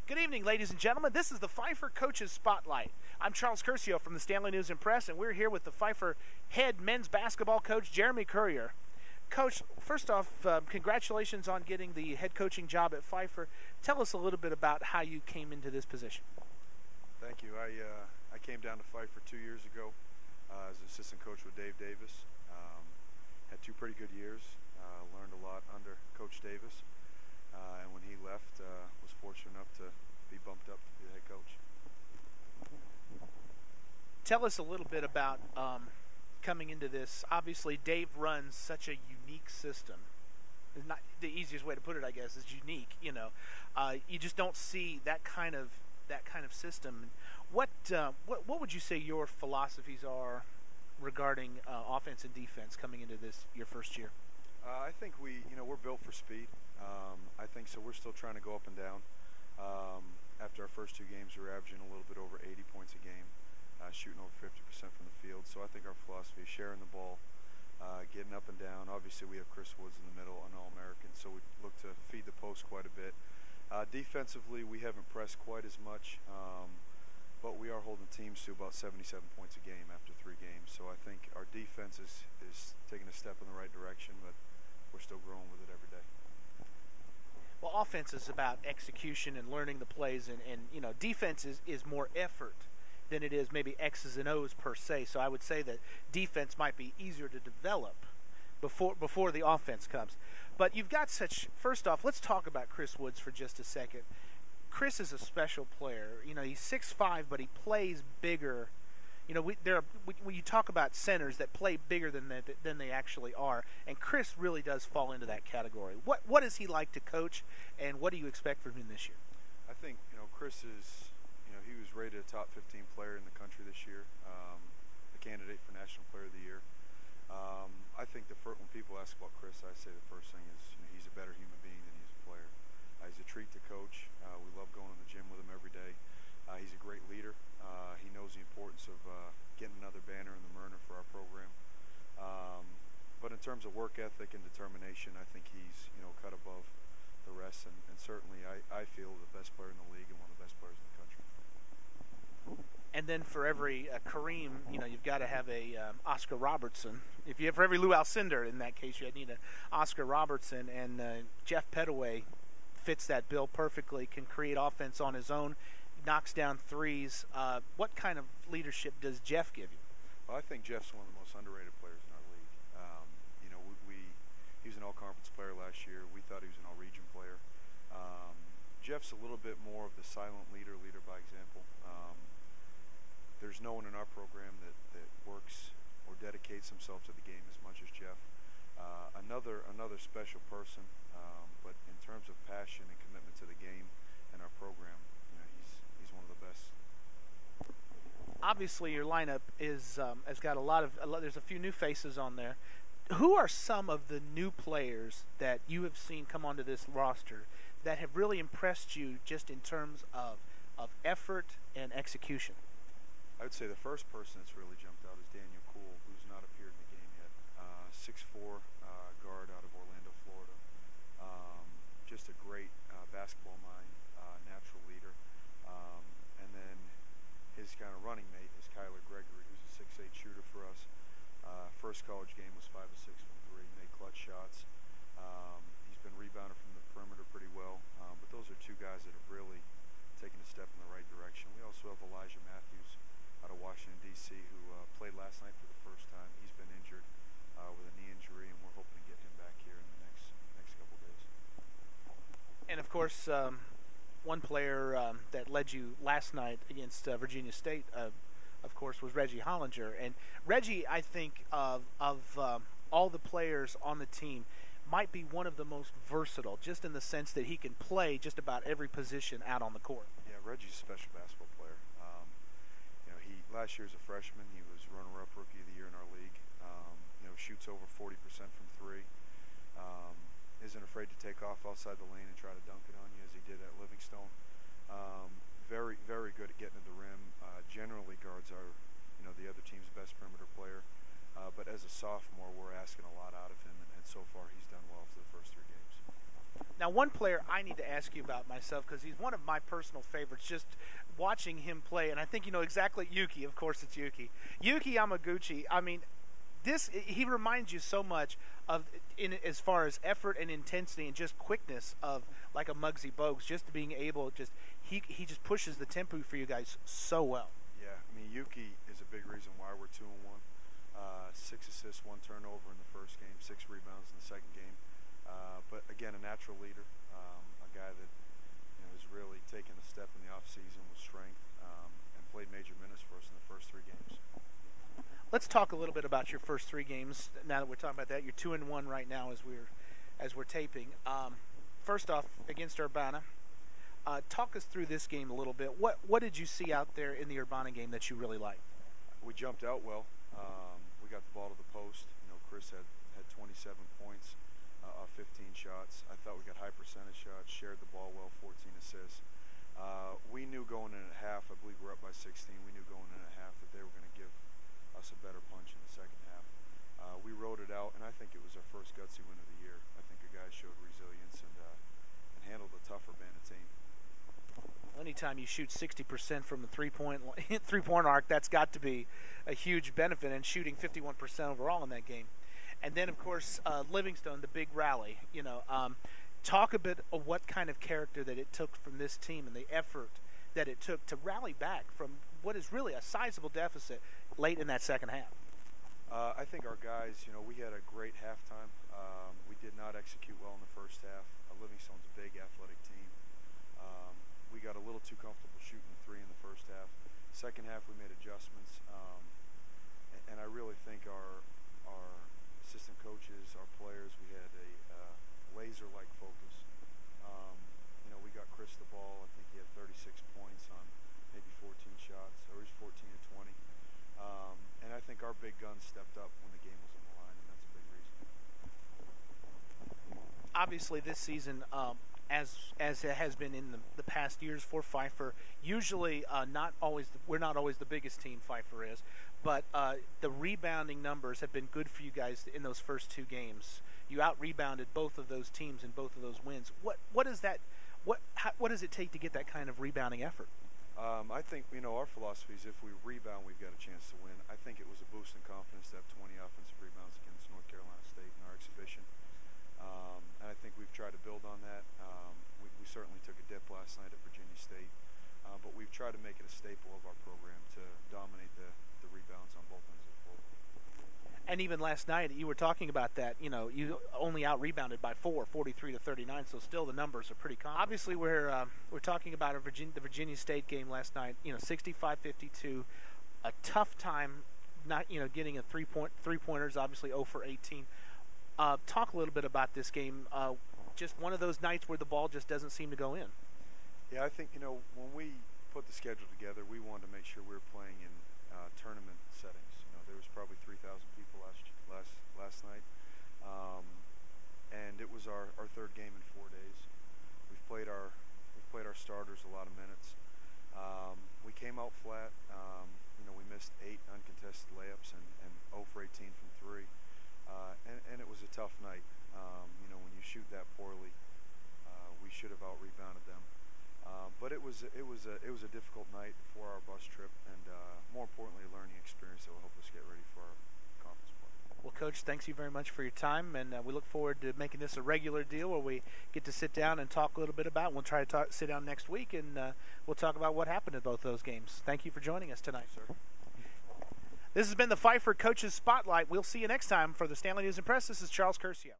Good evening, ladies and gentlemen. This is the Pfeiffer Coaches Spotlight. I'm Charles Curcio from the Stanley News and Press, and we're here with the Pfeiffer head men's basketball coach, Jeremy Currier. Coach, first off, congratulations on getting the head coaching job at Pfeiffer. Tell us a little bit about how you came into this position. Thank you. I came down to Pfeiffer 2 years ago as assistant coach with Dave Davis. Had two pretty good years. Learned a lot under Coach Davis. And when he left, was fortunate enough to be bumped up to be the head coach. Tell us a little bit about coming into this. Obviously, Dave runs such a unique system. It's not the easiest way to put it, I guess, is unique. You know, you just don't see that kind of system. What would you say your philosophies are regarding offense and defense coming into this your first year? I think we're built for speed. I think so. We're still trying to go up and down. After our first two games, we were averaging a little bit over 80 points a game, shooting over 50% from the field. So I think our philosophy is sharing the ball, getting up and down. Obviously, we have Chris Woods in the middle, an All-American, so we look to feed the post quite a bit. Defensively, we haven't pressed quite as much, but we are holding teams to about 77 points a game after 3 games. So I think our defense is taking a step in the right direction, but we're still growing with it every day. Well, offense is about execution and learning the plays, and you know, defense is more effort than it is maybe X's and O's per se. So I would say that defense might be easier to develop before the offense comes. But you've got first off, let's talk about Chris Woods for just a second. Chris is a special player. You know, he's 6'5", but he plays bigger. You know, when you talk about centers that play bigger than they actually are, and Chris really does fall into that category. What is he like to coach, and what do you expect from him this year? I think Chris is he was rated a top 15 player in the country this year, a candidate for National Player of the Year. I think when people ask about Chris, I say the first thing is he's a better human being than he's a player. He's a treat to coach. We love going to the gym with him every day. He's a great leader. He knows the importance of getting another banner in the Myrna for our program. But in terms of work ethic and determination, I think he's cut above the rest, and certainly I feel the best player in the league and one of the best players in the country. And then for every Kareem, you've got to have a Oscar Robertson. For every Lou Alcindor, in that case, you need an Oscar Robertson, and Jeff Pettaway fits that bill perfectly. Can create offense on his own, knocks down threes. What kind of leadership does Jeff give you? Well, I think Jeff's one of the most underrated players in our league. He was an all-conference player last year. We thought he was an all-region player. Jeff's a little bit more of the silent leader by example. There's no one in our program that works or dedicates himself to the game as much as Jeff. Another special person, but in terms of passion and commitment to the game and our program, he's one of the best. Obviously, your lineup has got there's a few new faces on there. Who are some of the new players that you have seen come onto this roster that have really impressed you just in terms of effort and execution? I would say the first person that's really jumped out is Daniel Kuhl, who's not appeared in the game yet. 6'4" guard out of Orlando, Florida. Just a great basketball mind, natural leader. And then his kind of running mate is Kyler Gregory, who's a 6'8" shooter for us. First college game was 5 of 6 from 3, made clutch shots. He's been rebounded from the perimeter pretty well. But those are two guys that have really taken a step in the right direction. We also have Elijah Matthews out of Washington, D.C., who played last night for the first time. He's been injured with a knee injury, and we're hoping to get him back here in the next couple of days. And, of course, one player that led you last night against Virginia State, of course, was Reggie Hollinger. And Reggie, I think, of all the players on the team, might be one of the most versatile, just in the sense that he can play just about every position out on the court. Yeah, Reggie's a special basketball player. Last year as a freshman, he was runner-up rookie of the year in our league. Shoots over 40% from 3. Isn't afraid to take off outside the lane and try to dunk it on you as he did at Livingstone. Very, very good at getting to the rim. Generally guards are, the other team's best perimeter player. But as a sophomore, we're asking a lot out of him, and so far he's done well for the first 3 games. Now, one player I need to ask you about myself, because he's one of my personal favorites, just watching him play, and I think you know exactly. Yuki, of course it's Yuki. Yuki Yamaguchi, I mean, he reminds you so much of, as far as effort and intensity and just quickness of like a Muggsy Bogues, just being able, he just pushes the tempo for you guys so well. Yeah, I mean, Yuki is a big reason why we're 2-1. 6 assists, 1 turnover in the first game, 6 rebounds in the second game. But again, a natural leader, a guy that has really taken a step in the offseason with strength, and played major minutes for us in the first 3 games. Let's talk a little bit about your first 3 games. Now that we're talking about that, you're 2-1 right now as we're taping. First off, against Urbana, talk us through this game a little bit. What did you see out there in the Urbana game that you really liked? We jumped out well. We got the ball to the post. Chris had 27 points off 15 shots. I thought we got high percentage shots, shared the ball well, 14 assists. We knew going in at half, I believe we're up by 16, we knew going in at half that they were going to give us a better punch in the second half. We rode it out, and I think it was our first gutsy win of the year. I think the guys showed resilience and handled a tougher Bandit team. Anytime you shoot 60% from the three-point arc, that's got to be a huge benefit, and shooting 51% overall in that game. And then, of course, Livingstone, the big rally. Talk a bit of what kind of character that it took from this team and the effort that it took to rally back from what is really a sizable deficit late in that second half. I think our guys, we had a great halftime. We did not execute well in the first half. Livingstone's a big athletic team. We got a little too comfortable shooting the 3 in the first half. Second half, we made adjustments, and I really think our assistant coaches, our players, we had a laser-like focus. We got Chris the ball. I think he had 36 points on maybe 14 shots, or he's 14 to 20. And I think our big guns stepped up when the game was on the line, and that's a big reason. Obviously, this season, as it has been in the past years for Pfeiffer, usually we're not always the biggest team, Pfeiffer is, but the rebounding numbers have been good for you guys in those first 2 games. You out-rebounded both of those teams in both of those wins. What does it take to get that kind of rebounding effort? I think, our philosophy is if we rebound, we've got a chance to win. I think it was a boost in confidence to have 20 offensive rebounds against North Carolina State in our exhibition. And I think we've tried to build on that. We certainly took a dip last night at Virginia State, but we've tried to make it a staple of our program to dominate the rebounds on both ends of the floor. And even last night, you were talking about that. You only out-rebounded by 4, 43 to 39. So still, the numbers are pretty common. Obviously, we're talking about the Virginia State game last night. 65-52, a tough time, not getting a three-pointers. Obviously, 0 for 18. Talk a little bit about this game. Just one of those nights where the ball just doesn't seem to go in. Yeah, I think when we put the schedule together, we wanted to make sure we were playing in tournament settings. There was probably 3,000 people last night, and it was our 3rd game in 4 days. We've played our starters a lot of minutes. We came out flat. We missed 8 uncontested layups and 0 for 18 from 3, and it was a tough night. When you shoot that poorly, we should have out-rebounded them. But it was a difficult night for our bus trip, and more importantly, a learning experience that will help us get ready for our conference play. Well, Coach, thanks you very much for your time, and we look forward to making this a regular deal where we get to sit down and talk a little bit about it. We'll try to sit down next week, and we'll talk about what happened in both those games. Thank you for joining us tonight. Sir. This has been the Pfeiffer Coaches Spotlight. We'll see you next time for the Stanley News and Press. This is Charles Curcio.